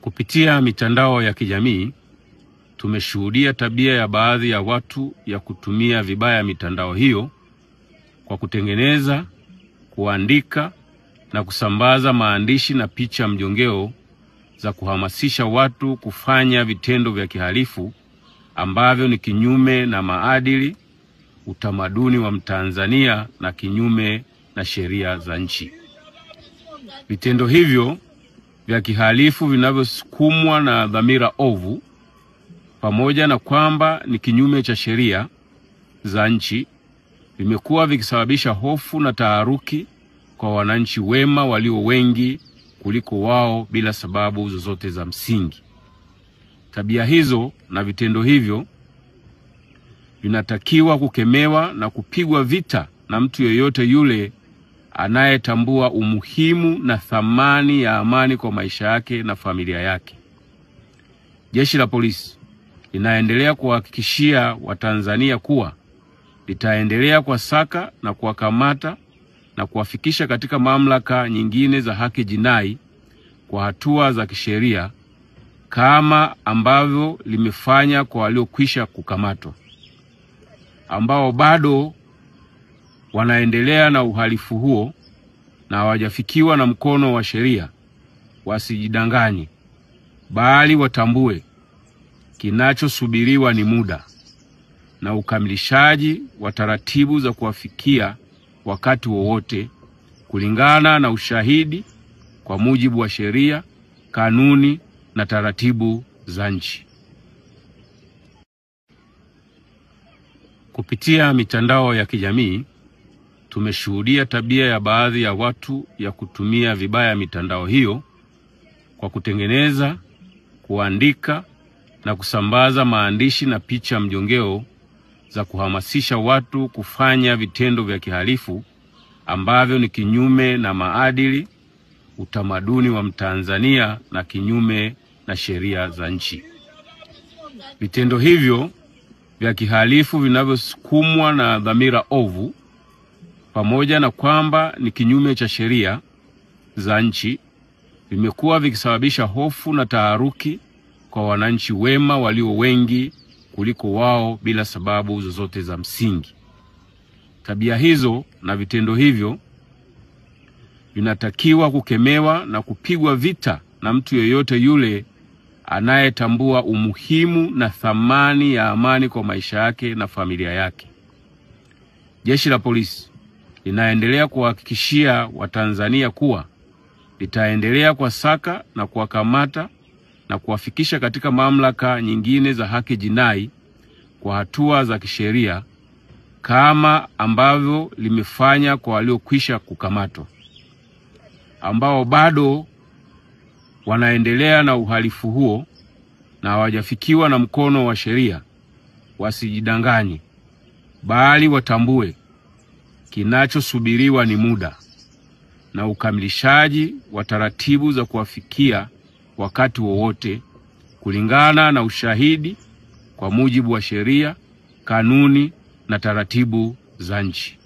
Kupitia mitandao ya kijamii, tumeshuhudia tabia ya baadhi ya watu ya kutumia vibaya mitandao hiyo kwa kutengeneza, kuandika na kusambaza maandishi na picha mjongeo za kuhamasisha watu kufanya vitendo vya kihalifu ambavyo ni kinyume na maadili, utamaduni wa Mtanzania na kinyume na sheria za nchi. Vitendo hivyo vya kihalifu vinavyosukumwa na dhamira ovu, pamoja na kwamba ni kinyume cha sheria za nchi, vimekuwa vikisababisha hofu na taharuki kwa wananchi wema walio wengi kuliko wao bila sababu zozote za msingi. Tabia hizo na vitendo hivyo vinatakiwa kukemewa na kupigwa vita na mtu yeyote yule anayetambua umuhimu na thamani ya amani kwa maisha yake na familia yake. Jeshi la Polisi linaendelea kuhakikishia Watanzania kuwa litaendelea kuwasaka na kuwakamata na kuwafikisha katika mamlaka nyingine za haki jinai kwa hatua za kisheria kama ambavyo limefanya kwa waliokwisha kukamatwa, ambao bado wanaendelea na uhalifu huo na hawajafikiwa na mkono wa sheria. Wasijidanganye, bali watambue kinachosubiriwa ni muda na ukamilishaji wa taratibu za kuwafikia wakati wowote kulingana na ushahidi kwa mujibu wa sheria, kanuni na taratibu za nchi. Kupitia mitandao ya kijamii, tumeshuhudia tabia ya baadhi ya watu ya kutumia vibaya mitandao hiyo kwa kutengeneza, kuandika na kusambaza maandishi na picha mjongeo za kuhamasisha watu kufanya vitendo vya kihalifu ambavyo ni kinyume na maadili, utamaduni wa Mtanzania na kinyume na sheria za nchi. Vitendo hivyo vya kihalifu vinavyosukumwa na dhamira ovu, pamoja na kwamba ni kinyume cha sheria za nchi, vimekuwa vikisababisha hofu na taharuki kwa wananchi wema walio wengi kuliko wao bila sababu zozote za msingi. Tabia hizo na vitendo hivyo vinatakiwa kukemewa na kupigwa vita na mtu yeyote yule anayetambua umuhimu na thamani ya amani kwa maisha yake na familia yake. Jeshi la Polisi linaendelea kuhakikishia Watanzania kuwa litaendelea kuwasaka na kuwakamata na kuwafikisha katika mamlaka nyingine za haki jinai kwa hatua za kisheria kama ambavyo limefanya kwa waliokwisha kukamatwa, ambao bado wanaendelea na uhalifu huo na hawajafikiwa na mkono wa sheria. Wasijidanganye, bali watambue kinachosubiriwa ni muda na ukamilishaji wa taratibu za kuwafikia wakati wowote kulingana na ushahidi kwa mujibu wa sheria, kanuni na taratibu za nchi.